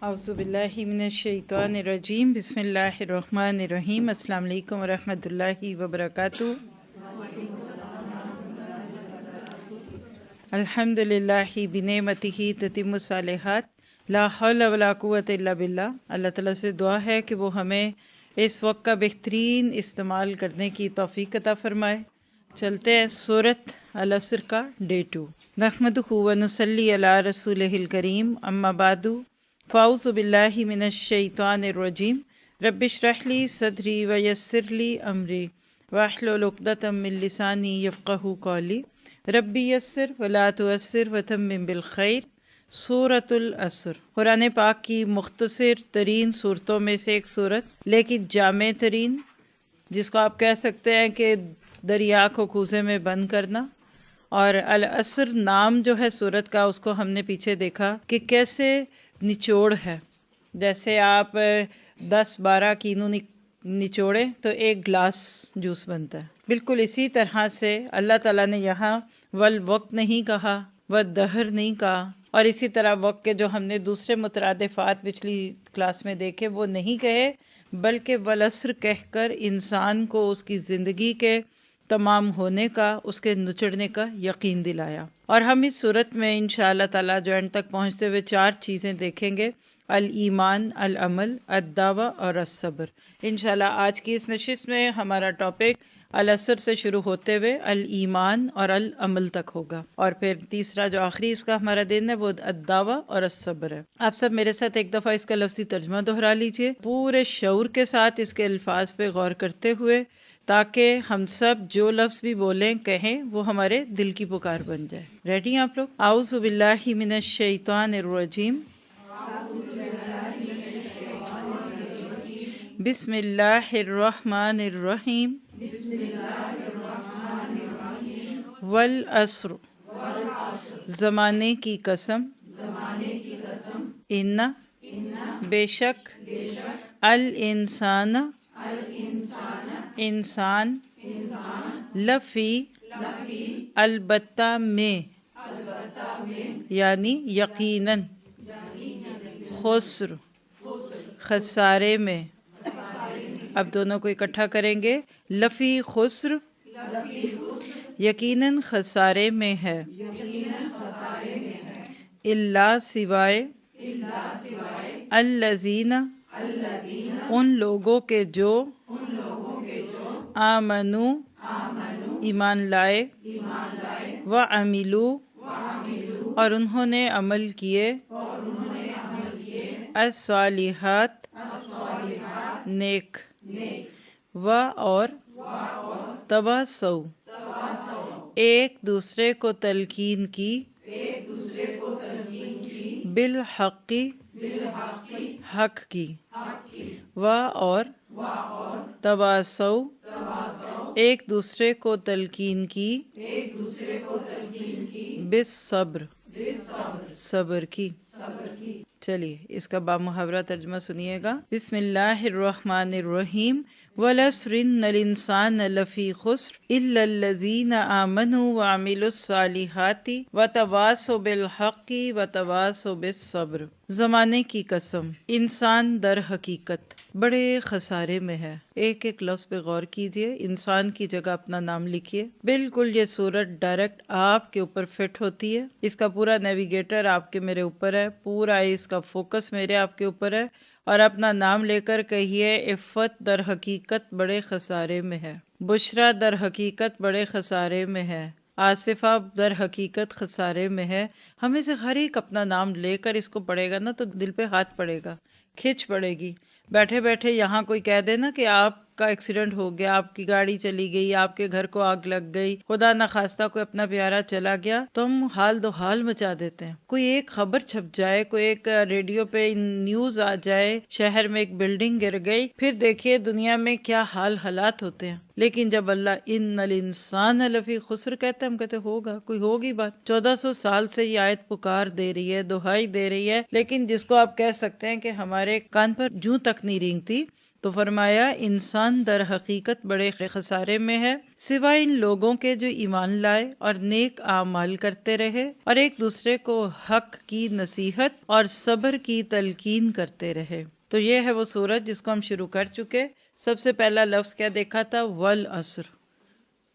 اعوذ باللہ من الشیطان الرجیم بسم اللہ الرحمن الرحیم السلام علیکم ورحمۃ اللہ وبرکاتہ۔ الحمد للہ بنعمتہ تتم الصالحات لا حول ولا قوۃ الا باللہ۔ اللہ تعالیٰ سے دعا ہے کہ وہ ہمیں اس وقت کا بہترین استعمال کرنے کی توفیق عطا فرمائے۔ چلتے ہیں سورۃ العصر کا ڈے 2۔ نحمدہ ونصلی علی رسولہ الکریم، اما بعد فاعوذ باللہ من الشیطان الرجیم رب اشرح لی صدری ویسر لی امری واحلل عقدۃ من لسانی یفقہوا قولی ربی یسر ولا تعسر وتمم بالخیر۔ سورۃ العصر قرآن پاک کی مختصر ترین صورتوں میں سے ایک صورت، لیکن جامع ترین، جس کو آپ کہہ سکتے ہیں کہ دریا کو کوزے میں بند کرنا۔ اور العصر نام جو ہے صورت کا، اس کو ہم نے پیچھے دیکھا کہ کیسے نچوڑ ہے۔ جیسے آپ 10-12 کینو نچوڑے تو ایک گلاس جوس بنتا ہے، بالکل اسی طرح سے اللہ تعالیٰ نے یہاں والوقت نہیں کہا، والدہر نہیں کہا، اور اسی طرح وقت کے جو ہم نے دوسرے مترادفات پچھلی کلاس میں دیکھے وہ نہیں کہے، بلکہ والعصر کہہ کر انسان کو اس کی زندگی کے تمام ہونے کا، اس کے نچڑنے کا یقین دلایا۔ اور ہم اس صورت میں انشاءاللہ تعالیٰ جو اینڈ تک پہنچتے ہوئے 4 چیزیں دیکھیں گے: الایمان، العمل، الدعوہ اور الصبر۔ انشاءاللہ آج کی اس نشست میں ہمارا ٹاپک العصر سے شروع ہوتے ہوئے الایمان اور العمل تک ہوگا، اور پھر تیسرا جو آخری اس کا ہمارا دن ہے وہ الدعوہ اور الصبر ہے۔ آپ سب میرے ساتھ ایک دفعہ اس کا لفظی ترجمہ دہرا لیجئے، پورے شعور کے ساتھ اس کے الفاظ پہ غور کرتے ہوئے، تاکہ ہم سب جو لفظ بھی بولیں کہیں وہ ہمارے دل کی پکار بن جائے۔ ریڈی ہیں آپ لوگ؟ اعوذ باللہ من الشیطان الرجیم، بسم اللہ الرحمن الرحیم، والعصر، زمانے کی قسم، ان، بے شک، الانسان، انسان، لفی، البتہ میں، یعنی یقیناً، خسر، خسارے میں۔ اب دونوں کو اکٹھا کریں گے، لفی خسر، یقیناً خسارے میں ہے، الا سوائے، الذین، ان لوگوں کے جو، آمنو، ایمان لائے، وعملوا، اور انہوں نے عمل کیے، الصالحات، نیک، و اور، تواصوا، ایک دوسرے کو تلقین کی، بالحق، حق کی، و اور، تواصوا، ایک دوسرے کو تلقین کی، بالصبر، صبر کی۔ چلیے اس کا بامحاورہ ترجمہ سنیے گا۔ بسم اللہ الرحمن الرحیم، والعصر ان الانسان لفی خسر الا الذین آمنوا وعملوا الصالحات وتواصوا بالحق وتواصوا بالصبر۔ زمانے کی قسم، انسان در حقیقت بڑے خسارے میں ہے۔ ایک ایک لفظ پہ غور کیجئے، انسان کی جگہ اپنا نام لکھیے۔ بالکل یہ صورت ڈائریکٹ آپ کے اوپر فٹ ہوتی ہے، اس کا پورا نیویگیٹر آپ کے میرے اوپر ہے، پورا اس کا فوکس میرے آپ کے اوپر ہے، اور اپنا نام لے کر کہیے عفت در حقیقت بڑے خسارے میں ہے، بشرا در حقیقت بڑے خسارے میں ہے، آصفہ در حقیقت خسارے میں ہے۔ ہمیں سے ہر ایک اپنا نام لے کر اس کو پڑھے گا نا تو دل پہ ہاتھ پڑے گا، کھچ پڑے گی۔ بیٹھے بیٹھے یہاں کوئی کہہ دے نا کہ آپ کا ایکسیڈنٹ ہو گیا، آپ کی گاڑی چلی گئی، آپ کے گھر کو آگ لگ گئی، خدا نخواستہ کوئی اپنا پیارا چلا گیا، تو ہم حال دو حال مچا دیتے ہیں۔ کوئی ایک خبر چھپ جائے، کوئی ایک ریڈیو پہ نیوز آ جائے، شہر میں ایک بلڈنگ گر گئی، پھر دیکھیے دنیا میں کیا حالات ہوتے ہیں۔ لیکن جب اللہ ان الانسان لفی خسر کہتے ہیں، ہم کہتے ہوگا، کوئی ہوگی بات۔ 1400 سال سے یہ آیت پکار دے رہی ہے، دہائی دے رہی ہے، لیکن جس کو آپ کہہ سکتے ہیں کہ ہمارے کان پر جوں تک نہیں رینگتی، تو فرمایا انسان در حقیقت بڑے خسارے میں ہے سوائے ان لوگوں کے جو ایمان لائے اور نیک اعمال کرتے رہے اور ایک دوسرے کو حق کی نصیحت اور صبر کی تلقین کرتے رہے۔ تو یہ ہے وہ سورت جس کو ہم شروع کر چکے۔ سب سے پہلا لفظ کیا دیکھا تھا؟ والعصر،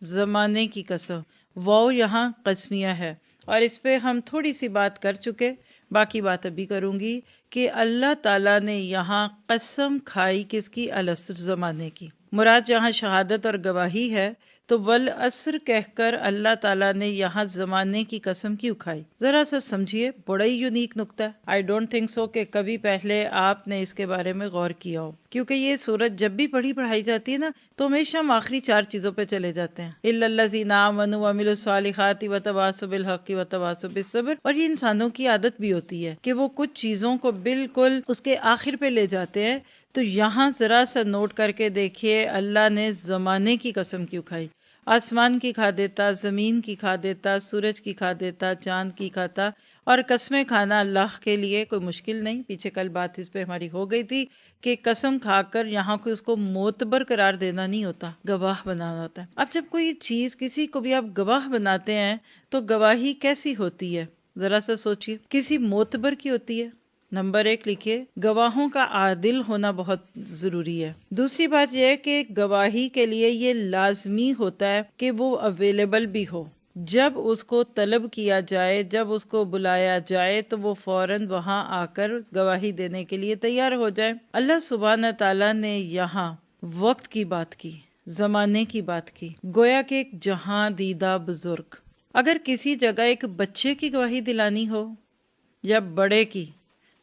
زمانے کی قسم۔ واو یہاں قسمیہ ہے اور اس پہ ہم تھوڑی سی بات کر چکے، باقی بات ابھی کروں گی کہ اللہ تعالیٰ نے یہاں قسم کھائی کس کی؟ العصر، زمانے کی۔ مراد یہاں شہادت اور گواہی ہے، تو والعصر کہہ کر اللہ تعالیٰ نے یہاں زمانے کی قسم کیوں کھائی؟ ذرا سا سمجھیے، بڑا ہی یونیک نکتہ ہے۔ آئی ڈونٹ تھنک سو کہ کبھی پہلے آپ نے اس کے بارے میں غور کیا ہو، کیونکہ یہ سورت جب بھی پڑھائی جاتی ہے نا تو ہمیشہ ہم آخری 4 چیزوں پہ چلے جاتے ہیں، الا الذین آمنوا وعملوا الصالحات وتواصوا بالحق وتواصوا بالصبر۔ اور یہ انسانوں کی عادت بھی ہوتی ہے کہ وہ کچھ چیزوں کو بالکل اس کے آخر پہ لے جاتے ہیں۔ تو یہاں ذرا سا نوٹ کر کے دیکھیے اللہ نے زمانے کی قسم کیوں کھائی۔ آسمان کی کھا دیتا، زمین کی کھا دیتا، سورج کی کھا دیتا، چاند کی کھاتا، اور قسمیں کھانا اللہ کے لیے کوئی مشکل نہیں۔ پیچھے کل بات اس پہ ہماری ہو گئی تھی کہ قسم کھا کر یہاں کوئی اس کو معتبر قرار دینا نہیں ہوتا، گواہ بنانا ہوتا ہے۔ اب جب کوئی چیز کسی کو بھی آپ گواہ بناتے ہیں تو گواہی کیسی ہوتی ہے؟ ذرا سا سوچیے، کسی معتبر کی ہوتی ہے۔ نمبر 1 لکھیے، گواہوں کا عادل ہونا بہت ضروری ہے۔ دوسری بات یہ ہے کہ گواہی کے لیے یہ لازمی ہوتا ہے کہ وہ اویلیبل بھی ہو۔ جب اس کو طلب کیا جائے، جب اس کو بلایا جائے تو وہ فوراً وہاں آ کر گواہی دینے کے لیے تیار ہو جائے۔ اللہ سبحانہ تعالیٰ نے یہاں وقت کی بات کی، زمانے کی بات کی، گویا کہ ایک جہاں دیدہ بزرگ۔ اگر کسی جگہ ایک بچے کی گواہی دلانی ہو یا بڑے کی،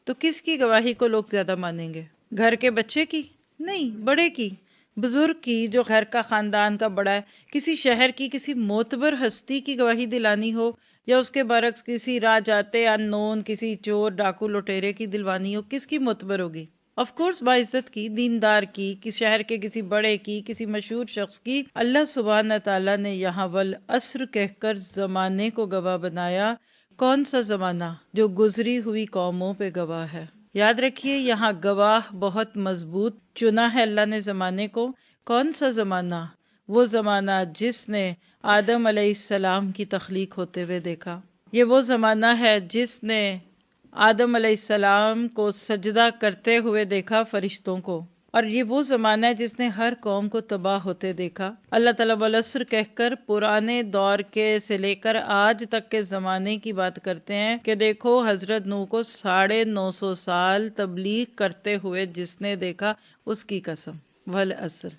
تو کس کی گواہی کو لوگ زیادہ مانیں گے؟ گھر کے بچے کی؟ نہیں، بڑے کی، بزرگ کی، جو گھر کا خاندان کا بڑا ہے۔ کسی شہر کی کسی معتبر ہستی کی گواہی دلانی ہو یا اس کے برعکس کسی راہ جاتے ان نون کسی چور ڈاکو لٹیرے کی دلوانی ہو، کس کی معتبر ہوگی؟ آف کورس باعزت کی، دیندار کی، کسی شہر کے کسی بڑے کی، کسی مشہور شخص کی۔ اللہ سبحانہ تعالیٰ نے یہاں والعصر کہہ کر زمانے کو گواہ بنایا۔ کون سا زمانہ؟ جو گزری ہوئی قوموں پہ گواہ ہے۔ یاد رکھیے یہاں گواہ بہت مضبوط چنا ہے اللہ نے زمانے کو۔ کون سا زمانہ؟ وہ زمانہ جس نے آدم علیہ السلام کی تخلیق ہوتے ہوئے دیکھا۔ یہ وہ زمانہ ہے جس نے آدم علیہ السلام کو سجدہ کرتے ہوئے دیکھا، فرشتوں کو۔ اور یہ وہ زمانہ ہے جس نے ہر قوم کو تباہ ہوتے دیکھا۔ اللہ تعالیٰ والعصر کہہ کر پرانے دور کے سے لے کر آج تک کے زمانے کی بات کرتے ہیں کہ دیکھو حضرت نوح کو 950 سال تبلیغ کرتے ہوئے جس نے دیکھا، اس کی قسم۔ والعصر،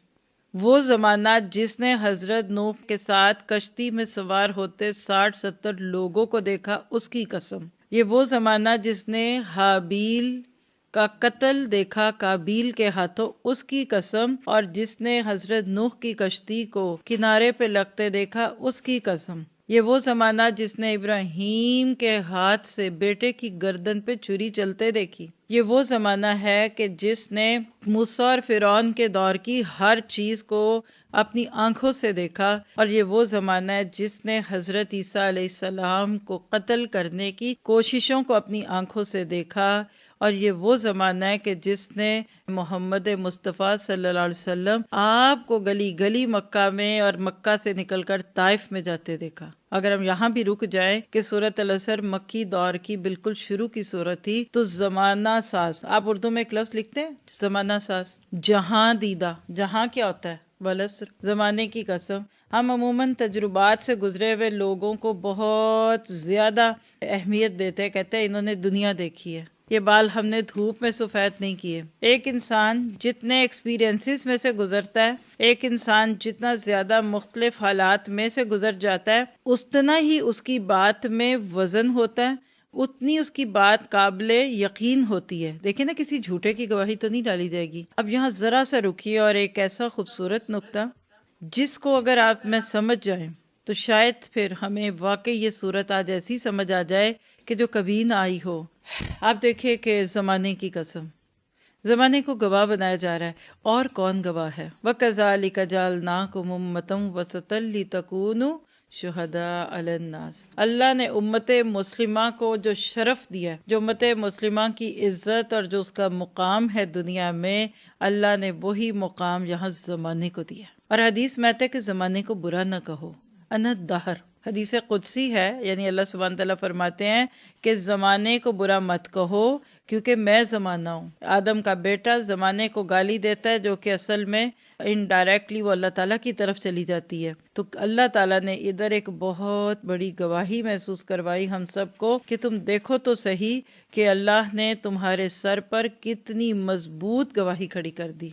وہ زمانہ جس نے حضرت نوح کے ساتھ کشتی میں سوار ہوتے 60-70 لوگوں کو دیکھا، اس کی قسم۔ یہ وہ زمانہ جس نے حابیل کا قتل دیکھا قابیل کے ہاتھوں، اس کی قسم۔ اور جس نے حضرت نوح کی کشتی کو کنارے پہ لگتے دیکھا، اس کی قسم۔ یہ وہ زمانہ جس نے ابراہیم کے ہاتھ سے بیٹے کی گردن پہ چھری چلتے دیکھی۔ یہ وہ زمانہ ہے کہ جس نے موسیٰ اور فرعون کے دور کی ہر چیز کو اپنی آنکھوں سے دیکھا۔ اور یہ وہ زمانہ ہے جس نے حضرت عیسیٰ علیہ السلام کو قتل کرنے کی کوششوں کو اپنی آنکھوں سے دیکھا۔ اور یہ وہ زمانہ ہے کہ جس نے محمد مصطفیٰ صلی اللہ علیہ وسلم آپ کو گلی گلی مکہ میں اور مکہ سے نکل کر طائف میں جاتے دیکھا۔ اگر ہم یہاں بھی رک جائیں کہ سورۃ العصر مکی دور کی بالکل شروع کی سورت تھی، تو زمانہ ساز، آپ اردو میں ایک لفظ لکھتے ہیں زمانہ ساز، جہاں دیدہ۔ جہاں کیا ہوتا ہے؟ والعصر، زمانے کی قسم۔ ہم عموماً تجربات سے گزرے ہوئے لوگوں کو بہت زیادہ اہمیت دیتے ہیں، کہتے ہیں انہوں نے دنیا دیکھی ہے، یہ بال ہم نے دھوپ میں سفید نہیں کیے۔ ایک انسان جتنے ایکسپیرینسز میں سے گزرتا ہے، ایک انسان جتنا زیادہ مختلف حالات میں سے گزر جاتا ہے، اتنا ہی اس کی بات میں وزن ہوتا ہے، اتنی اس کی بات قابل یقین ہوتی ہے۔ دیکھیں نا، کسی جھوٹے کی گواہی تو نہیں ڈالی جائے گی۔ اب یہاں ذرا سا رکیے، اور ایک ایسا خوبصورت نقطہ جس کو اگر آپ میں سمجھ جائیں تو شاید پھر ہمیں واقعی یہ صورت آج ایسی سمجھ آ جائے کہ جو کبھی نہ آئی ہو۔ آپ دیکھیں کہ زمانے کی قسم، زمانے کو گواہ بنایا جا رہا ہے، اور کون گواہ ہے؟ وَكَذَلِكَ جَعَلْنَاكُمْ أُمَّةً وَسَطًا لِتَكُونُوا شہداء علی الناس۔ اللہ نے امت مسلمہ کو جو شرف دیا، جو امت مسلمہ کی عزت اور جو اس کا مقام ہے دنیا میں، اللہ نے وہی مقام یہاں زمانے کو دیا۔ اور حدیث میں آتا ہے کہ زمانے کو برا نہ کہو، انا الدہر، حدیث قدسی ہے، یعنی اللہ سبحانہ تعالیٰ فرماتے ہیں کہ زمانے کو برا مت کہو کیونکہ میں زمانہ ہوں۔ آدم کا بیٹا زمانے کو گالی دیتا ہے جو کہ اصل میں انڈائریکٹلی وہ اللہ تعالیٰ کی طرف چلی جاتی ہے۔ تو اللہ تعالیٰ نے ادھر ایک بہت بڑی گواہی محسوس کروائی ہم سب کو کہ تم دیکھو تو صحیح کہ اللہ نے تمہارے سر پر کتنی مضبوط گواہی کھڑی کر دی۔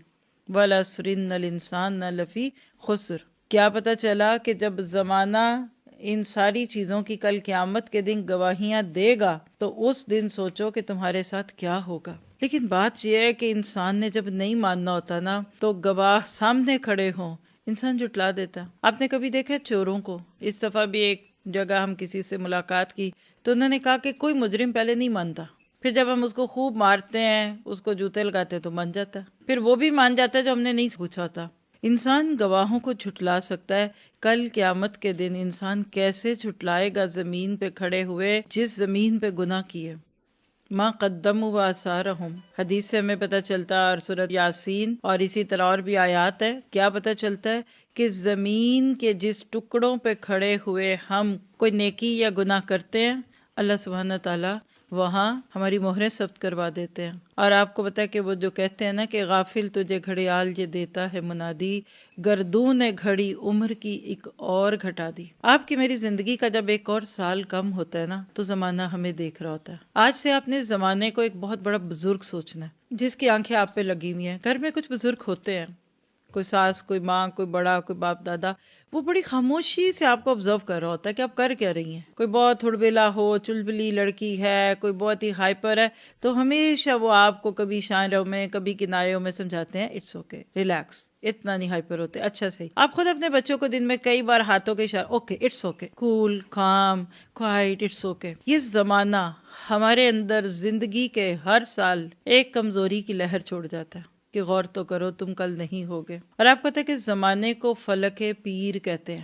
وَالْعَصْرِ إِنَّ الْإِنسَانَ لَفِي خُسْرٍ۔ کیا پتہ چلا کہ جب زمانہ ان ساری چیزوں کی کل قیامت کے دن گواہیاں دے گا تو اس دن سوچو کہ تمہارے ساتھ کیا ہوگا۔ لیکن بات یہ ہے کہ انسان نے جب نہیں ماننا ہوتا نا تو گواہ سامنے کھڑے ہوں انسان جھٹلا دیتا۔ آپ نے کبھی دیکھا چوروں کو؟ اس دفعہ بھی ایک جگہ ہم کسی سے ملاقات کی تو انہوں نے کہا کہ کوئی مجرم پہلے نہیں مانتا، پھر جب ہم اس کو خوب مارتے ہیں، اس کو جوتے لگاتے ہیں تو مان جاتا ہے، پھر وہ بھی مان جاتا ہے جو ہم نے نہیں پوچھا تھا۔ انسان گواہوں کو جھٹلا سکتا ہے، کل قیامت کے دن انسان کیسے جھٹلائے گا زمین پہ کھڑے ہوئے جس زمین پہ گناہ کیے؟ ما قدموا وآثارہم، حدیث سے ہمیں پتہ چلتا ہے، اور سورۃ یاسین اور اسی طرح اور بھی آیات ہے، کیا پتہ چلتا ہے کہ زمین کے جس ٹکڑوں پہ کھڑے ہوئے ہم کوئی نیکی یا گناہ کرتے ہیں، اللہ سبحانہ تعالیٰ وہاں ہماری مہریں ثبت کروا دیتے ہیں۔ اور آپ کو پتہ ہے کہ وہ جو کہتے ہیں نا کہ غافل تجھے گھڑیال یہ دیتا ہے منادی، گردوں نے گھڑی عمر کی ایک اور گھٹا دی۔ آپ کی میری زندگی کا جب ایک اور سال کم ہوتا ہے نا تو زمانہ ہمیں دیکھ رہا ہوتا ہے۔ آج سے آپ نے زمانے کو ایک بہت بڑا بزرگ سوچنا ہے جس کی آنکھیں آپ پہ لگی ہوئی ہیں۔ گھر میں کچھ بزرگ ہوتے ہیں، کوئی ساس، کوئی ماں، کوئی بڑا، کوئی باپ دادا، وہ بڑی خاموشی سے آپ کو آبزرو کر رہا ہوتا ہے کہ آپ کر کیا رہی ہیں۔ کوئی بہت ہڑبیلا ہو، چلبلی لڑکی ہے، کوئی بہت ہی ہائپر ہے، تو ہمیشہ وہ آپ کو کبھی اشاروں میں کبھی کنایوں میں سمجھاتے ہیں اٹس اوکے، ریلیکس، اتنا نہیں ہائپر ہوتے، اچھا صحیح۔ آپ خود اپنے بچوں کو دن میں کئی بار ہاتھوں کے اشارے، okay it's okay, cool, calm, quiet, it's okay. یہ زمانہ ہمارے اندر زندگی کے ہر سال ایک کمزوری کی لہر چھوڑ جاتا ہے کہ غور تو کرو تم کل نہیں ہوگے۔ اور آپ کہتے ہیں کہ زمانے کو فلک پیر کہتے ہیں،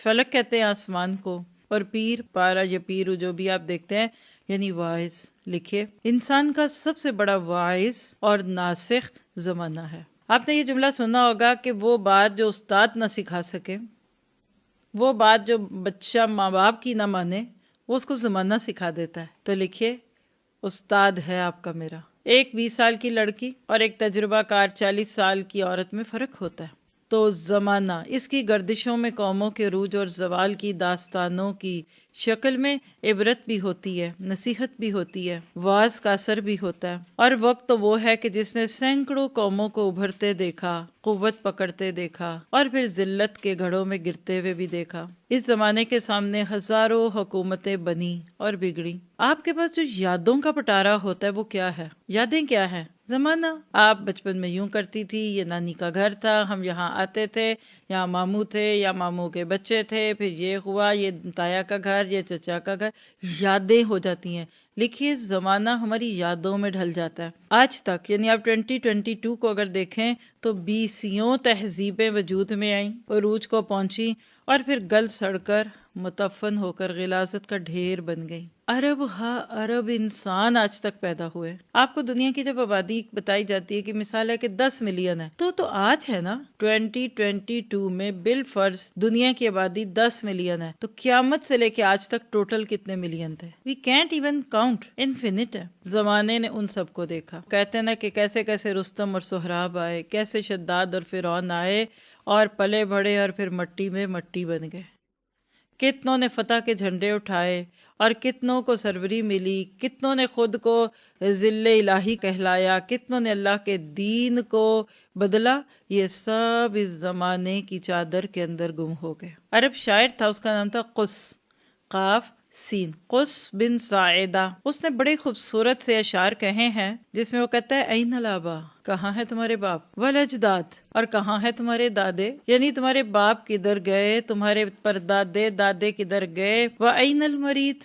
فلک کہتے ہیں آسمان کو، اور پیر، پارا یا پیر جو بھی آپ دیکھتے ہیں یعنی واعظ۔ لکھیے انسان کا سب سے بڑا واعظ اور ناسخ زمانہ ہے۔ آپ نے یہ جملہ سنا ہوگا کہ وہ بات جو استاد نہ سکھا سکے، وہ بات جو بچہ ماں باپ کی نہ مانے، وہ اس کو زمانہ سکھا دیتا ہے۔ تو لکھیے استاد ہے آپ کا میرا۔ ایک 20 سال کی لڑکی اور ایک تجربہ کار 40 سال کی عورت میں فرق ہوتا ہے۔ تو زمانہ اس کی گردشوں میں قوموں کے عروج اور زوال کی داستانوں کی شکل میں عبرت بھی ہوتی ہے، نصیحت بھی ہوتی ہے، وعظ کا اثر بھی ہوتا ہے۔ اور وقت تو وہ ہے کہ جس نے سینکڑوں قوموں کو ابھرتے دیکھا، قوت پکڑتے دیکھا، اور پھر ذلت کے گھڑوں میں گرتے ہوئے بھی دیکھا۔ اس زمانے کے سامنے ہزاروں حکومتیں بنی اور بگڑی۔ آپ کے پاس جو یادوں کا پٹارا ہوتا ہے وہ کیا ہے؟ یادیں کیا ہے؟ زمانہ۔ آپ بچپن میں یوں کرتی تھی، یہ نانی کا گھر تھا، ہم یہاں آتے تھے، یہاں ماموں تھے یا ماموں کے بچے تھے، پھر یہ ہوا، یہ تایا کا گھر، یہ چچا کا گھر، یادیں ہو جاتی ہیں۔ لکھیے زمانہ ہماری یادوں میں ڈھل جاتا ہے۔ آج تک یعنی آپ 2022 کو اگر دیکھیں تو 20 تہذیبیں وجود میں آئیں، عروج کو پہنچی، اور پھر گل سڑ کر متفن ہو کر غلاظت کا ڈھیر بن گئی۔ ارب ہا ارب انسان آج تک پیدا ہوئے۔ آپ کو دنیا کی جب آبادی بتائی جاتی ہے کہ مثال ہے کہ 10 ملین ہے تو آج ہے نا 2022 میں بالفرض دنیا کی آبادی 10 ملین ہے، تو قیامت سے لے کے آج تک ٹوٹل کتنے ملین تھے؟ We can't even count, infinite ہے۔ زمانے نے ان سب کو دیکھا۔ کہتے ہیں نا کہ کیسے کیسے رستم اور سہراب آئے، کیسے شداد اور فرعون آئے اور پلے بڑھے اور پھر مٹی میں مٹی بن گئے۔ کتنوں نے فتح کے جھنڈے اٹھائے اور کتنوں کو سروری ملی، کتنوں نے خود کو ذل الہی کہلایا، کتنوں نے اللہ کے دین کو بدلا، یہ سب اس زمانے کی چادر کے اندر گم ہو گئے۔ عرب شاعر تھا، اس کا نام تھا قس، قاف سین، قس بن ساعدہ۔ اس نے بڑے خوبصورت سے اشعار کہے ہیں جس میں وہ کہتا ہے این الابا، کہاں ہے تمہارے باپ، والاجداد، اور کہاں ہے تمہارے دادے، یعنی تمہارے باپ کدھر گئے، تمہارے پردادے دادے کدھر گئے، وَأَيْنَ الْمَرِيض،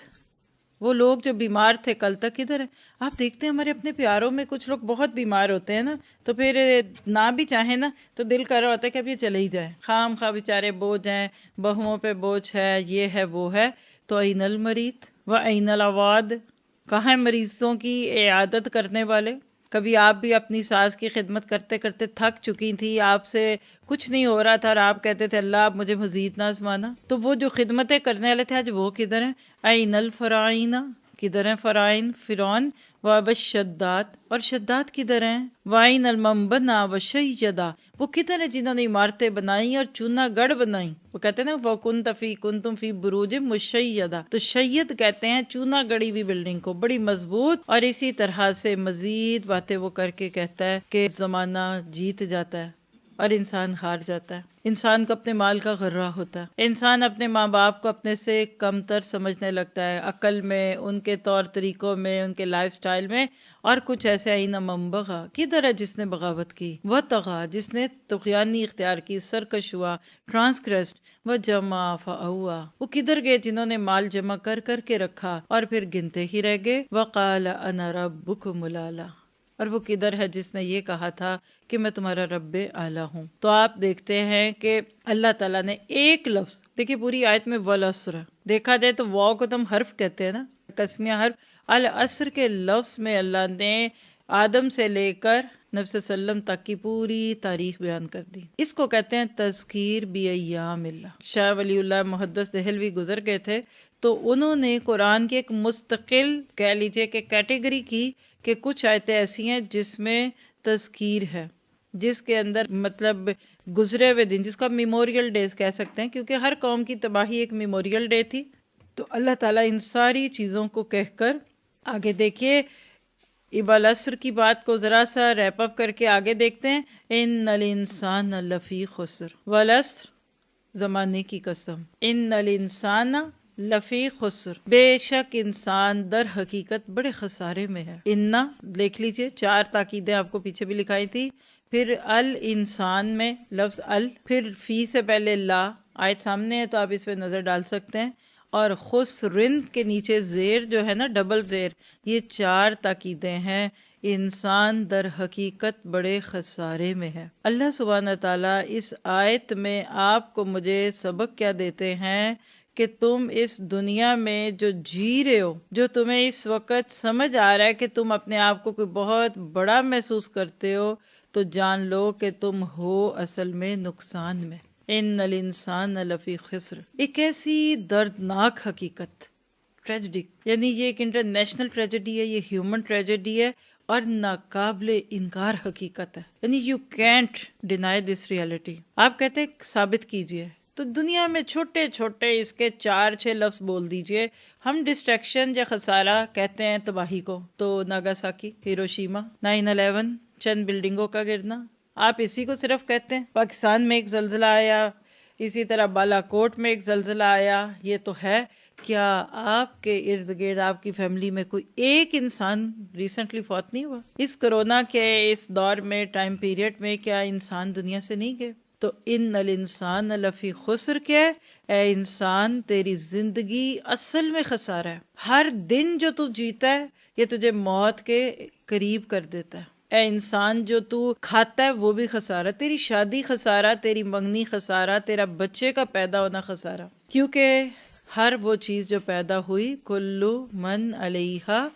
وہ لوگ جو بیمار تھے کل تک کدھر ہیں؟ آپ دیکھتے ہیں ہمارے اپنے پیاروں میں کچھ لوگ بہت بیمار ہوتے ہیں نا، تو پھر نہ بھی چاہیں نا تو دل کر رہا ہوتا ہے کہ اب یہ چلے ہی جائیں، خام خواہ بیچارے بوجھ ہیں، بہوؤں پہ بوجھ ہے، یہ ہے وہ ہے۔ تو این المریض و این العواد، کہاں ہیں مریضوں کی عیادت کرنے والے؟ کبھی آپ بھی اپنی ساس کی خدمت کرتے کرتے تھک چکی تھی، آپ سے کچھ نہیں ہو رہا تھا اور آپ کہتے تھے اللہ آپ مجھے مزید نہ آزمانا، تو وہ جو خدمتیں کرنے والے تھے آج وہ کدھر ہیں؟ این الفرائین، کدھر ہیں فرائن؟ فرعون و اب شداد، اور شداد کدھر ہیں؟ وائن المنبنا و شیدا، وہ کدھر ہیں جنہوں نے عمارتیں بنائی اور چونا گڑھ بنائی؟ وہ کہتے ہیں نا کنتم فی بروج مشیدہ، تو شید کہتے ہیں چونا گڑی ہوئی بلڈنگ کو، بڑی مضبوط۔ اور اسی طرح سے مزید باتیں وہ کر کے کہتا ہے کہ زمانہ جیت جاتا ہے اور انسان ہار جاتا ہے۔ انسان کو اپنے مال کا غرہ ہوتا ہے، انسان اپنے ماں باپ کو اپنے سے کم تر سمجھنے لگتا ہے، عقل میں، ان کے طور طریقوں میں، ان کے لائف سٹائل میں، اور کچھ ایسے اینا منبغا، کدھر ہے جس نے بغاوت کی؟ وہ طغا، جس نے طغیانی اختیار کی، سرکش ہوا، ٹرانسگریسڈ، وہ جمع فاوا، وہ کدھر گئے جنہوں نے مال جمع کر کر کے رکھا اور پھر گنتے ہی رہ گئے؟ وقال انا ربکم الاعلی، اور وہ کدھر ہے جس نے یہ کہا تھا کہ میں تمہارا رب اعلیٰ ہوں؟ تو آپ دیکھتے ہیں کہ اللہ تعالیٰ نے ایک لفظ، دیکھیے پوری آیت میں والعصر دیکھا جائے تو واو کو تم حرف کہتے ہیں نا، قسمیہ حرف، العصر کے لفظ میں اللہ نے آدم سے لے کر نبی صلی اللہ علیہ وسلم تک کی پوری تاریخ بیان کر دی۔ اس کو کہتے ہیں تذکیر بایام اللہ۔ شاہ ولی اللہ محدث دہلوی گزر گئے تھے، تو انہوں نے قرآن کی ایک مستقل کہہ لیجئے کہ کیٹیگری کی کہ کچھ آیتیں ایسی ہیں جس میں تذکیر ہے، جس کے اندر مطلب گزرے ہوئے دن، جس کو آپ میموریل ڈیز کہہ سکتے ہیں، کیونکہ ہر قوم کی تباہی ایک میموریل ڈے تھی۔ تو اللہ تعالیٰ ان ساری چیزوں کو کہہ کر آگے دیکھیے والعصر کی بات کو ذرا سا ریپ اپ کر کے آگے دیکھتے ہیں، ان الانسان لفی خسر، والعصر زمانے کی قسم، ان الانسان لفی خسر، بے شک انسان در حقیقت بڑے خسارے میں ہے۔ اننا دیکھ لیجئے، 4 تاکیدیں آپ کو پیچھے بھی لکھائی تھی، پھر الانسان میں لفظ ال، پھر فی سے پہلے لا، آیت سامنے ہے تو آپ اس پہ نظر ڈال سکتے ہیں، اور خسرن کے نیچے زیر جو ہے نا ڈبل زیر، یہ 4 تاکیدیں ہیں، انسان در حقیقت بڑے خسارے میں ہے۔ اللہ سبحانہ تعالیٰ اس آیت میں آپ کو مجھے سبق کیا دیتے ہیں کہ تم اس دنیا میں جو جی رہے ہو، جو تمہیں اس وقت سمجھ آ رہا ہے کہ تم اپنے آپ کو کوئی بہت بڑا محسوس کرتے ہو، تو جان لو کہ تم ہو اصل میں نقصان میں۔ ان الانسان لفی خسر، ایک ایسی دردناک حقیقت، ٹریجڈی، یعنی یہ ایک انٹرنیشنل ٹریجڈی ہے، یہ ہیومن ٹریجڈی ہے اور ناقابل انکار حقیقت ہے، یعنی you can't deny this reality. آپ کہتے ہیں ثابت کیجئے، تو دنیا میں چھوٹے چھوٹے اس کے 4-6 لفظ بول دیجئے۔ ہم ڈسٹریکشن یا خسارہ کہتے ہیں تباہی کو، تو ناگاساکی، ہیروشیما، 9/11، چند بلڈنگوں کا گرنا، آپ اسی کو صرف کہتے ہیں۔ پاکستان میں ایک زلزلہ آیا، اسی طرح بالا کوٹ میں ایک زلزلہ آیا، یہ تو ہے۔ کیا آپ کے ارد گرد آپ کی فیملی میں کوئی ایک انسان ریسنٹلی فوت نہیں ہوا؟ اس کرونا کے اس دور میں، ٹائم پیریڈ میں، کیا انسان دنیا سے نہیں گئے؟ تو ان الانسان لفی خسر کیا ہے؟ اے انسان تیری زندگی اصل میں خسارہ ہے۔ ہر دن جو تو جیتا ہے یہ تجھے موت کے قریب کر دیتا ہے۔ اے انسان جو تو کھاتا ہے وہ بھی خسارہ، تیری شادی خسارہ، تیری منگنی خسارہ، تیرا بچے کا پیدا ہونا خسارہ، کیونکہ ہر وہ چیز جو پیدا ہوئی، کلو من علیہا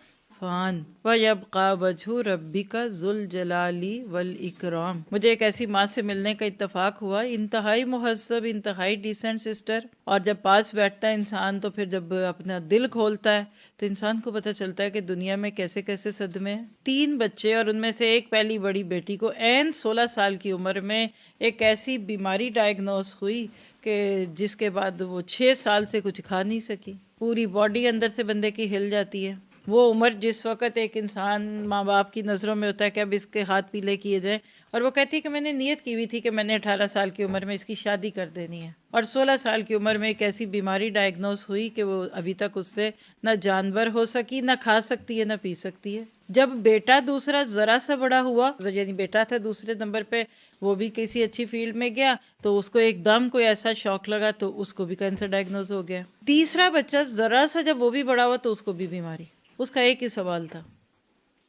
فان وَيَبْقَى وَجْهُ رَبِّكَ ذُو الْجَلَالِ وَالْإِكْرَامِ۔ مجھے ایک ایسی ماں سے ملنے کا اتفاق ہوا، انتہائی مہذب، انتہائی ڈیسنٹ سسٹر، اور جب پاس بیٹھتا ہے انسان تو پھر جب اپنا دل کھولتا ہے تو انسان کو پتہ چلتا ہے کہ دنیا میں کیسے کیسے صدمے ہیں۔ 3 بچے، اور ان میں سے ایک پہلی بڑی بیٹی کو عین 16 سال کی عمر میں ایک ایسی بیماری ڈائگنوز ہوئی کہ جس کے بعد وہ 6 سال سے کچھ کھا نہیں سکی، پوری باڈی اندر سے بندے کی ہل جاتی ہے۔ وہ عمر جس وقت ایک انسان ماں باپ کی نظروں میں ہوتا ہے کہ اب اس کے ہاتھ پیلے کیے جائیں، اور وہ کہتی ہے کہ میں نے نیت کی ہوئی تھی کہ میں نے 18 سال کی عمر میں اس کی شادی کر دینی ہے، اور 16 سال کی عمر میں ایک ایسی بیماری ڈائگنوز ہوئی کہ وہ ابھی تک اس سے نہ جانور ہو سکی، نہ کھا سکتی ہے، نہ پی سکتی ہے۔ جب بیٹا دوسرا ذرا سا بڑا ہوا، یعنی بیٹا تھا دوسرے نمبر پہ، وہ بھی کسی اچھی فیلڈ میں گیا، تو اس کو ایک دم کوئی ایسا شوق لگا تو اس کو بھی کینسر ڈائگنوز ہو گیا۔ تیسرا بچہ ذرا سا جب وہ بھی بڑا ہوا تو اس کو بھی بیماری۔ اس کا ایک ہی سوال تھا،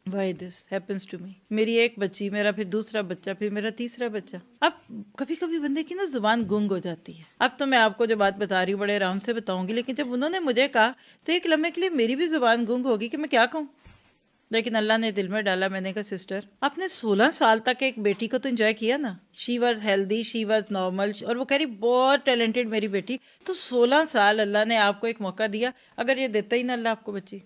why this happens to me؟ میری ایک بچی، میرا پھر دوسرا بچہ، پھر میرا تیسرا بچہ۔ اب کبھی کبھی بندے کی نا زبان گنگ ہو جاتی ہے۔ اب تو میں آپ کو جو بات بتا رہی ہوں بڑے آرام سے بتاؤں گی، لیکن جب انہوں نے مجھے کہا تو ایک لمحے کے لیے میری بھی زبان گنگ ہوگی کہ میں کیا کہوں۔ لیکن اللہ نے دل میں ڈالا، میں نے کہا سسٹر آپ نے 16 سال تک ایک بیٹی کو تو انجوائے کیا نا، she was healthy, she was normal, اور وہ کہہ رہی بہت ٹیلنٹڈ میری بیٹی، تو 16 سال اللہ نے آپ کو ایک موقع دیا، اگر یہ دیتا ہی نا اللہ آپ کو بچی،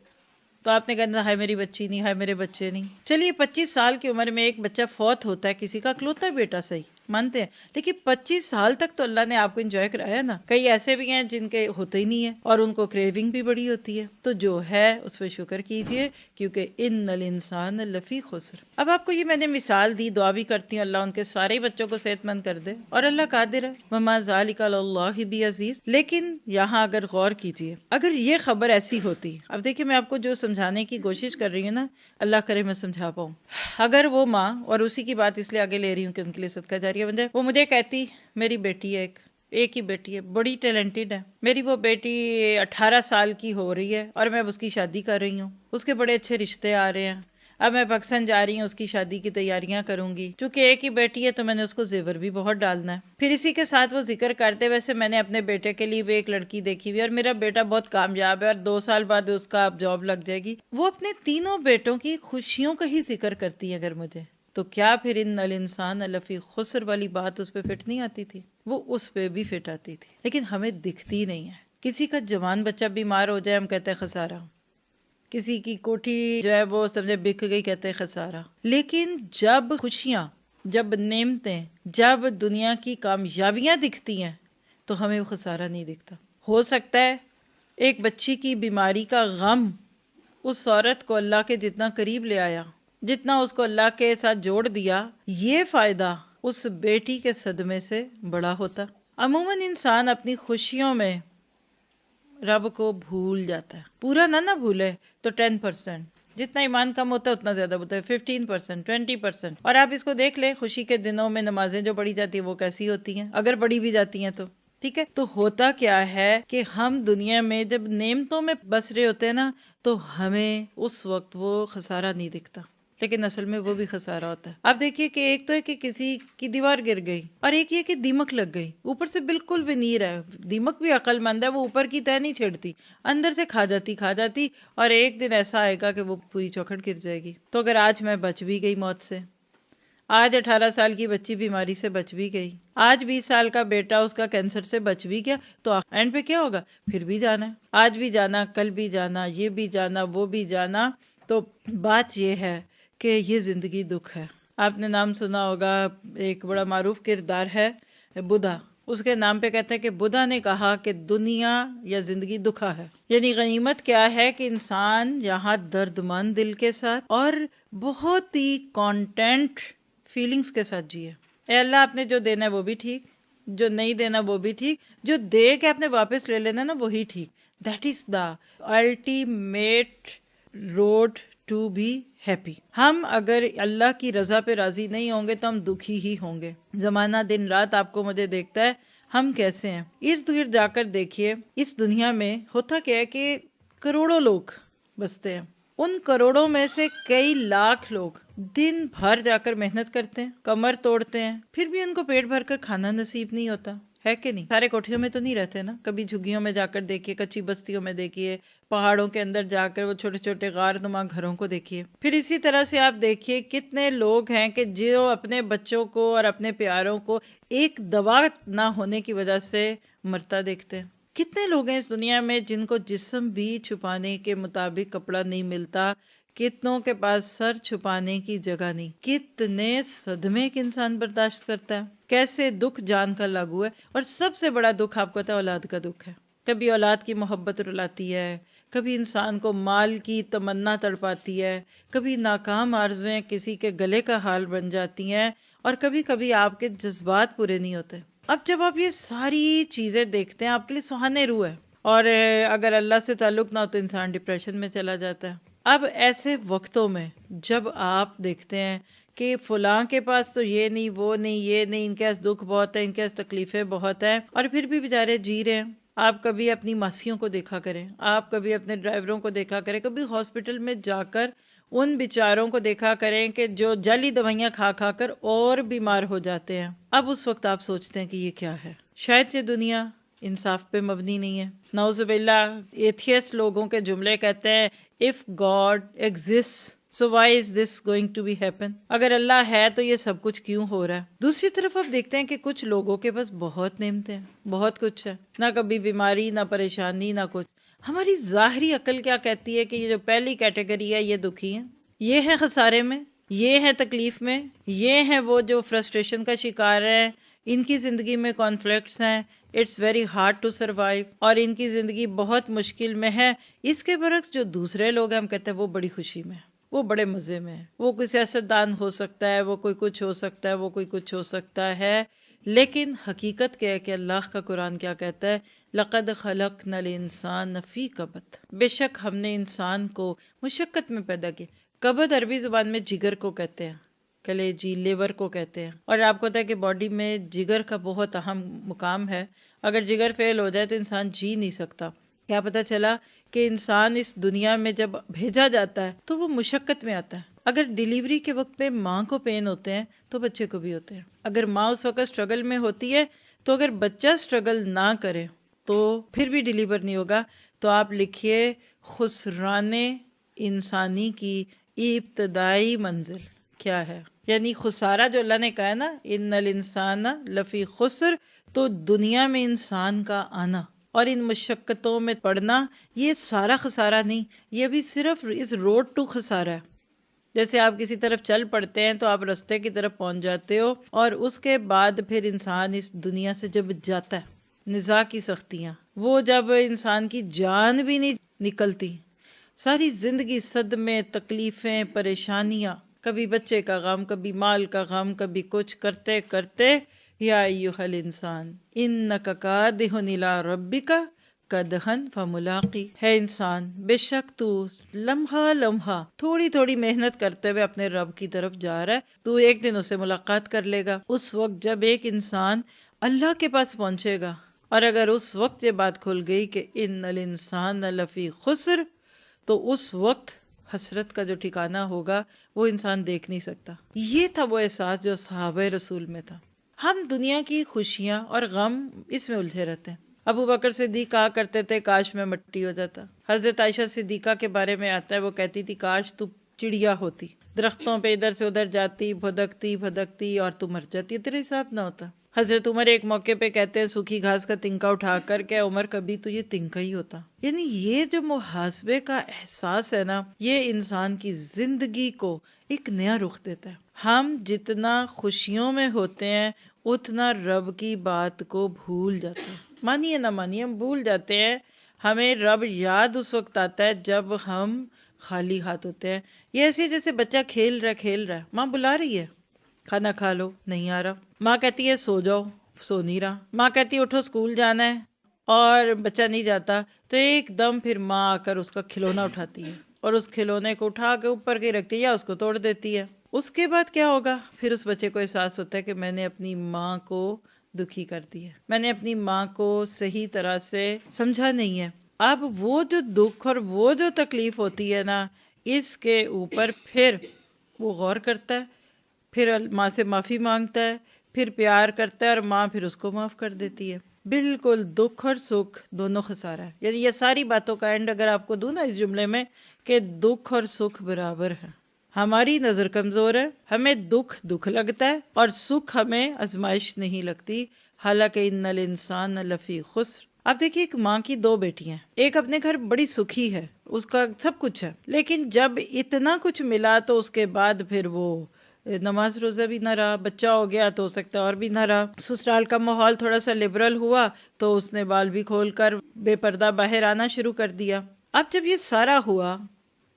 تو آپ نے کہنا ہائے میری بچی نہیں، ہائے میرے بچے نہیں۔ چلیے 25 سال کی عمر میں ایک بچہ فوت ہوتا ہے، کسی کا اکلوتا بیٹا، صحیح مانتے ہیں، لیکن 25 سال تک تو اللہ نے آپ کو انجوائے کرایا نا۔ کئی ایسے بھی ہیں جن کے ہوتے ہی نہیں ہے اور ان کو کریونگ بھی بڑی ہوتی ہے، تو جو ہے اس پہ شکر کیجئے، کیونکہ ان الانسان لفی خسر۔ اب آپ کو یہ میں نے مثال دی، دعا بھی کرتی ہوں اللہ ان کے سارے بچوں کو صحت مند کر دے، اور اللہ قادر ہے، وما ذالک علی اللہ بعزیز۔ لیکن یہاں اگر غور کیجئے، اگر یہ خبر ایسی ہوتی، اب دیکھیں میں آپ کو جو سمجھانے کی کوشش کر رہی ہوں نا، اللہ کرے میں سمجھا پاؤں، اگر وہ ماں، اور اسی کی بات اس لیے آگے لے رہی ہوں کہ ان کے لیے صدقہ جاریہ بن جائے، وہ مجھے کہتی میری بیٹی ہے ایک ہی بیٹی ہے، بڑی ٹیلنٹڈ ہے، میری وہ بیٹی 18 سال کی ہو رہی ہے اور میں اب اس کی شادی کر رہی ہوں، اس کے بڑے اچھے رشتے آ رہے ہیں، اب میں پاکستان جا رہی ہوں، اس کی شادی کی تیاریاں کروں گی، چونکہ ایک ہی بیٹی ہے تو میں نے اس کو زیور بھی بہت ڈالنا ہے۔ پھر اسی کے ساتھ وہ ذکر کرتے، ویسے میں نے اپنے بیٹے کے لیے بھی ایک لڑکی دیکھی ہوئی ہے اور میرا بیٹا بہت کامیاب ہے اور 2 سال بعد اس کا اب جاب لگ جائے گی۔ وہ اپنے تینوں بیٹوں کی خوشیوں کا ہی ذکر کرتی ہے اگر مجھے، تو کیا پھر ان الانسان لفی خسر والی بات اس پہ فٹ نہیں آتی تھی؟ وہ اس پہ بھی فٹ آتی تھی، لیکن ہمیں دکھتی نہیں ہے۔ کسی کا جوان بچہ بیمار ہو جائے ہم کہتے ہیں خسارہ، کسی کی کوٹھی جو ہے وہ سمجھے بک گئی کہتے ہیں خسارہ، لیکن جب خوشیاں، جب نعمتیں، جب دنیا کی کامیابیاں دکھتی ہیں تو ہمیں وہ خسارہ نہیں دکھتا۔ ہو سکتا ہے ایک بچی کی بیماری کا غم اس عورت کو اللہ کے جتنا قریب لے آیا، جتنا اس کو اللہ کے ساتھ جوڑ دیا، یہ فائدہ اس بیٹی کے صدمے سے بڑا ہوتا۔ عموماً انسان اپنی خوشیوں میں رب کو بھول جاتا ہے، پورا نہ بھولے تو 10%، جتنا ایمان کم ہوتا ہے اتنا زیادہ ہوتا ہے، 15%، 20%۔ اور آپ اس کو دیکھ لیں، خوشی کے دنوں میں نمازیں جو پڑھی جاتی ہیں وہ کیسی ہوتی ہیں، اگر پڑھی بھی جاتی ہیں تو ٹھیک ہے۔ تو ہوتا کیا ہے کہ ہم دنیا میں جب نعمتوں میں بس رہے ہوتے ہیں نا، تو ہمیں اس وقت وہ خسارہ نہیں دکھتا، لیکن اصل میں وہ بھی خسارہ ہوتا ہے۔ آپ دیکھیے کہ ایک تو ہے کہ کسی کی دیوار گر گئی، اور ایک یہ کہ دیمک لگ گئی، اوپر سے بالکل ونیر ہے، دیمک بھی عقل مند ہے، وہ اوپر کی تہ نہیں چھیڑتی، اندر سے کھا جاتی، اور ایک دن ایسا آئے گا کہ وہ پوری چوکھٹ گر جائے گی۔ تو اگر آج میں بچ بھی گئی موت سے، آج 18 سال کی بچی بیماری سے بچ بھی گئی، آج 20 سال کا بیٹا اس کا کینسر سے بچ بھی گیا، تو اینڈ پہ کیا ہوگا؟ پھر بھی جانا ہے، آج بھی جانا، کل بھی جانا، یہ بھی جانا، وہ بھی جانا۔ تو بات یہ ہے کہ یہ زندگی دکھ ہے۔ آپ نے نام سنا ہوگا، ایک بڑا معروف کردار ہے بدھا، اس کے نام پہ کہتے ہیں کہ بدھا نے کہا کہ دنیا یا زندگی دکھا ہے، یعنی غنیمت کیا ہے کہ انسان یہاں درد مند دل کے ساتھ اور بہت ہی کانٹینٹ فیلنگز کے ساتھ جیے۔ اے اللہ آپ نے جو دینا ہے وہ بھی ٹھیک، جو نہیں دینا وہ بھی ٹھیک، جو دے کے آپ نے واپس لے لینا نا وہی ٹھیک۔ That is the ultimate road to be happy. ہم اگر اللہ کی رضا پہ راضی نہیں ہوں گے تو ہم دکھی ہی ہوں گے۔ زمانہ دن رات آپ کو مجھے دیکھتا ہے، ہم کیسے ہیں۔ ارد گرد جا کر دیکھیے، اس دنیا میں ہوتا کیا ہے کہ کروڑوں لوگ بستے ہیں، ان کروڑوں میں سے کئی لاکھ لوگ دن بھر جا کر محنت کرتے ہیں، کمر توڑتے ہیں، پھر بھی ان کو پیٹ بھر کر کھانا نصیب نہیں ہوتا ہے کہ نہیں؟ سارے کوٹھیوں میں تو نہیں رہتے نا، کبھی جھگیوں میں جا کر دیکھیے، کچی بستیوں میں دیکھیے، پہاڑوں کے اندر جا کر وہ چھوٹے چھوٹے غار نما گھروں کو دیکھیے۔ پھر اسی طرح سے آپ دیکھیے کتنے لوگ ہیں کہ جو اپنے بچوں کو اور اپنے پیاروں کو ایک دوا نہ ہونے کی وجہ سے مرتا دیکھتے ہیں۔ کتنے لوگ ہیں اس دنیا میں جن کو جسم بھی چھپانے کے مطابق کپڑا نہیں ملتا، کتنوں کے پاس سر چھپانے کی جگہ نہیں، کتنے صدمے ایک انسان برداشت کرتا ہے، کیسے دکھ جان کا لاگو ہے۔ اور سب سے بڑا دکھ آپ کو پتہ ہے اولاد کا دکھ ہے۔ کبھی اولاد کی محبت رلاتی ہے، کبھی انسان کو مال کی تمنا تڑپاتی ہے، کبھی ناکام آرزویں کسی کے گلے کا حال بن جاتی ہیں، اور کبھی کبھی آپ کے جذبات پورے نہیں ہوتے۔ اب جب آپ یہ ساری چیزیں دیکھتے ہیں آپ کے لیے سہانے روح ہے، اور اگر اللہ سے تعلق نہ ہو تو انسان ڈپریشن میں چلا جاتا ہے۔ اب ایسے وقتوں میں جب آپ دیکھتے ہیں کہ فلاں کے پاس تو یہ نہیں، وہ نہیں، یہ نہیں، ان کے پاس دکھ بہت ہے، ان کے پاس تکلیفیں بہت ہیں، اور پھر بھی بیچارے جی رہے ہیں۔ آپ کبھی اپنی ماسیوں کو دیکھا کریں، آپ کبھی اپنے ڈرائیوروں کو دیکھا کریں، کبھی ہاسپٹل میں جا کر ان بیچاروں کو دیکھا کریں کہ جو جعلی دوائیاں کھا کھا کر اور بیمار ہو جاتے ہیں۔ اب اس وقت آپ سوچتے ہیں کہ یہ کیا ہے؟ شاید یہ دنیا انصاف پہ مبنی نہیں ہے۔ نعوذ باللہ ایتھیسٹ لوگوں کے جملے کہتے ہیں if God exists so why is this going to be happen؟ اگر اللہ ہے تو یہ سب کچھ کیوں ہو رہا ہے؟ دوسری طرف آپ دیکھتے ہیں کہ کچھ لوگوں کے پاس بہت نعمتیں ہیں، بہت کچھ ہے، نہ کبھی بیماری، نہ پریشانی، نہ کچھ۔ ہماری ظاہری عقل کیا کہتی ہے کہ یہ جو پہلی کیٹیگری ہے یہ دکھی ہیں، یہ ہے خسارے میں، یہ ہے تکلیف میں، یہ ہے وہ جو فرسٹریشن کا شکار ہے، ان کی زندگی میں کانفلکٹس ہیں، it's very hard to survive, اور ان کی زندگی بہت مشکل میں ہے۔ اس کے برعکس جو دوسرے لوگ ہیں ہم کہتے ہیں وہ بڑی خوشی میں ہیں، وہ بڑے مزے میں ہیں، وہ کوئی سیاستدان ہو سکتا ہے، وہ کوئی کچھ ہو سکتا ہے، وہ کوئی کچھ ہو سکتا ہے، لیکن حقیقت کیا ہے کہ اللہ کا قرآن کیا کہتا ہے؟ لَقَدْ خَلَقْنَا الْإِنسَانَ فِي كَبَدٍ، بے شک ہم نے انسان کو مشقت میں پیدا کیا۔ کبد عربی زبان میں جگر کو کہتے ہیں، کلیجی، لیور کو کہتے ہیں، اور آپ کو پتا ہے کہ باڈی میں جگر کا بہت اہم مقام ہے۔ اگر جگر فیل ہو جائے تو انسان جی نہیں سکتا۔ کیا پتا چلا کہ انسان اس دنیا میں جب بھیجا جاتا ہے تو وہ مشقت میں آتا ہے۔ اگر ڈیلیوری کے وقت پہ ماں کو پین ہوتے ہیں تو بچے کو بھی ہوتے ہیں۔ اگر ماں اس وقت سٹرگل میں ہوتی ہے تو اگر بچہ سٹرگل نہ کرے تو پھر بھی ڈیلیور نہیں ہوگا۔ تو آپ لکھیے خسران انسانی کی ابتدائی منزل کیا ہے؟ یعنی خسارہ جو اللہ نے کہا ہے نا، ان الانسان لفی خسر، تو دنیا میں انسان کا آنا اور ان مشقتوں میں پڑنا یہ سارا خسارہ نہیں، یہ بھی صرف اس روڈ ٹو خسارہ ہے۔ جیسے آپ کسی طرف چل پڑتے ہیں تو آپ رستے کی طرف پہنچ جاتے ہو، اور اس کے بعد پھر انسان اس دنیا سے جب جاتا ہے، نزاع کی سختیاں، وہ جب انسان کی جان بھی نہیں نکلتی، ساری زندگی صدمے، تکلیفیں، پریشانیاں، کبھی بچے کا غم، کبھی مال کا غم، کبھی کچھ کرتے کرتے، یا ایھا الانسان انک کادح الی ربک کدحن فملاقی، ہے انسان بے شک تو لمحہ لمحہ تھوڑی تھوڑی محنت کرتے ہوئے اپنے رب کی طرف جا رہا ہے، تو ایک دن اسے ملاقات کر لے گا۔ اس وقت جب ایک انسان اللہ کے پاس پہنچے گا، اور اگر اس وقت یہ بات کھل گئی کہ ان الانسان لفی خسر، تو اس وقت حسرت کا جو ٹھکانہ ہوگا وہ انسان دیکھ نہیں سکتا۔ یہ تھا وہ احساس جو صحابہ رسول میں تھا۔ ہم دنیا کی خوشیاں اور غم اس میں الجھے رہتے ہیں۔ ابو بکر صدیق کہا کرتے تھے کاش میں مٹی ہو جاتا۔ حضرت عائشہ صدیقہ کے بارے میں آتا ہے، وہ کہتی تھی کاش تو چڑیا ہوتی، درختوں پہ ادھر سے ادھر جاتی، بھدکتی بھدکتی، اور تو مر جاتی، تیرے حساب نہ ہوتا۔ حضرت عمر ایک موقع پہ کہتے ہیں سوکھی گھاس کا تنکا اٹھا کر کہ عمر کبھی تو یہ تنکا ہی ہوتا۔ یعنی یہ جو محاسبے کا احساس ہے نا، یہ انسان کی زندگی کو ایک نیا رخ دیتا ہے۔ ہم جتنا خوشیوں میں ہوتے ہیں اتنا رب کی بات کو بھول جاتے ہیں، مانیے نہ مانیے ہم بھول جاتے ہیں۔ ہمیں رب یاد اس وقت آتا ہے جب ہم خالی ہاتھ ہوتے ہیں۔ یہ ایسے جیسے بچہ کھیل رہا ہے، ماں بلا رہی ہے کھانا کھا لو، نہیں آ رہا، ماں کہتی ہے سو جاؤ، سو نہیں رہا، ماں کہتی ہے اٹھو اسکول جانا ہے، اور بچہ نہیں جاتا، تو ایک دم پھر ماں آ کر اس کا کھلونا اٹھاتی ہے اور اس کھلونے کو اٹھا کے اوپر کے رکھتی ہے یا اس کو توڑ دیتی ہے۔ اس کے بعد کیا ہوگا؟ پھر اس بچے کو احساس ہوتا ہے کہ میں نے اپنی ماں کو دکھی کر دی ہے، میں نے اپنی ماں کو صحیح طرح سے سمجھا نہیں ہے۔ اب وہ جو دکھ اور وہ جو تکلیف ہوتی ہے نا، اس کے اوپر پھر وہ غور کرتا ہے، پھر ماں سے معافی مانگتا ہے، پھر پیار کرتا ہے، اور ماں پھر اس کو معاف کر دیتی ہے۔ بالکل دکھ اور سکھ دونوں خسارہ ہے۔ یعنی یہ ساری باتوں کا اینڈ اگر آپ کو دوں نا اس جملے میں کہ دکھ اور سکھ برابر ہے۔ ہماری نظر کمزور ہے، ہمیں دکھ لگتا ہے، اور سکھ ہمیں آزمائش نہیں لگتی، حالانکہ ان الانسان لفی خسر۔ اب دیکھیے ایک ماں کی دو بیٹیاں، ایک اپنے گھر بڑی سکھی ہے، اس کا سب کچھ ہے، لیکن جب اتنا کچھ ملا تو اس کے بعد پھر وہ نماز روزہ بھی نہ رہا، بچہ ہو گیا تو ہو سکتا ہے اور بھی نہ رہا، سسرال کا ماحول تھوڑا سا لبرل ہوا تو اس نے بال بھی کھول کر بے پردہ باہر آنا شروع کر دیا۔ اب جب یہ سارا ہوا،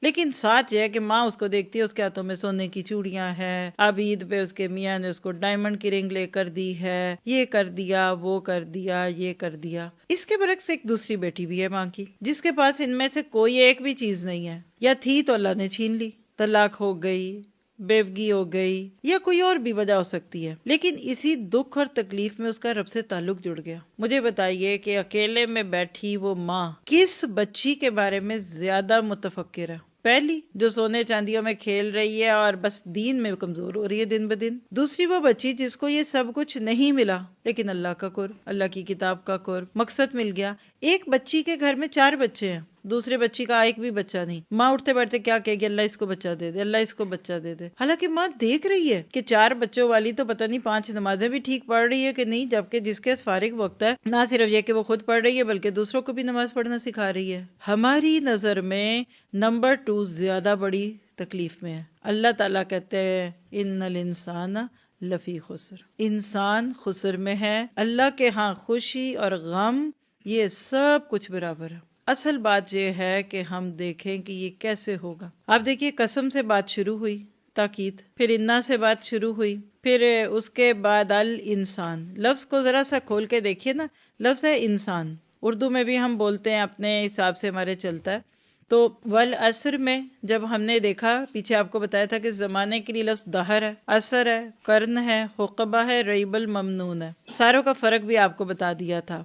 لیکن ساتھ یہ ہے کہ ماں اس کو دیکھتی ہے، اس کے ہاتھوں میں سونے کی چوڑیاں ہیں، اب عید پہ اس کے میاں نے اس کو ڈائمنڈ کی رنگ لے کر دی ہے، یہ کر دیا، وہ کر دیا، یہ کر دیا۔ اس کے برعکس ایک دوسری بیٹی بھی ہے ماں کی، جس کے پاس ان میں سے کوئی ایک بھی چیز نہیں ہے، یا تھی تو اللہ نے چھین لی، طلاق ہو گئی، بیوگی ہو گئی، یا کوئی اور بھی وجہ ہو سکتی ہے، لیکن اسی دکھ اور تکلیف میں اس کا رب سے تعلق جڑ گیا۔ مجھے بتائیے کہ اکیلے میں بیٹھی وہ ماں کس بچی کے بارے میں زیادہ متفکر ہے؟ پہلی جو سونے چاندیوں میں کھیل رہی ہے اور بس دین میں کمزور ہو رہی ہے دن بدن، دوسری وہ بچی جس کو یہ سب کچھ نہیں ملا لیکن اللہ کا قرب، اللہ کی کتاب کا قرب، مقصد مل گیا۔ ایک بچی کے گھر میں 4 بچے ہیں، دوسرے بچی کا ایک بھی بچہ نہیں، ماں اٹھتے بیٹھتے کیا کہے گی؟ اللہ اس کو بچہ دے دے، اللہ اس کو بچہ دے دے۔ حالانکہ ماں دیکھ رہی ہے کہ 4 بچوں والی تو پتہ نہیں 5 نمازیں بھی ٹھیک پڑھ رہی ہے کہ نہیں، جبکہ جس کے فارغ وقت ہے نہ صرف یہ کہ وہ خود پڑھ رہی ہے بلکہ دوسروں کو بھی نماز پڑھنا سکھا رہی ہے۔ ہماری نظر میں نمبر 2 زیادہ بڑی تکلیف میں ہے۔ اللہ تعالیٰ کہتے ہیں ان الانسان لفی خسر، انسان خسر میں ہے، اللہ کے ہاں خوشی اور غم یہ سب کچھ برابر ہے۔ اصل بات یہ ہے کہ ہم دیکھیں کہ یہ کیسے ہوگا۔ آپ دیکھیے قسم سے بات شروع ہوئی، تاکید، پھر انا سے بات شروع ہوئی، پھر اس کے بعد الانسان۔ لفظ کو ذرا سا کھول کے دیکھیے نا، لفظ ہے انسان، اردو میں بھی ہم بولتے ہیں، اپنے حساب سے ہمارے چلتا ہے۔ تو والعصر میں جب ہم نے دیکھا، پیچھے آپ کو بتایا تھا کہ زمانے کے لیے لفظ دہر ہے، عصر ہے، قرن ہے، حقبہ ہے، ریب الممنون ہے، ساروں کا فرق بھی آپ کو بتا دیا تھا۔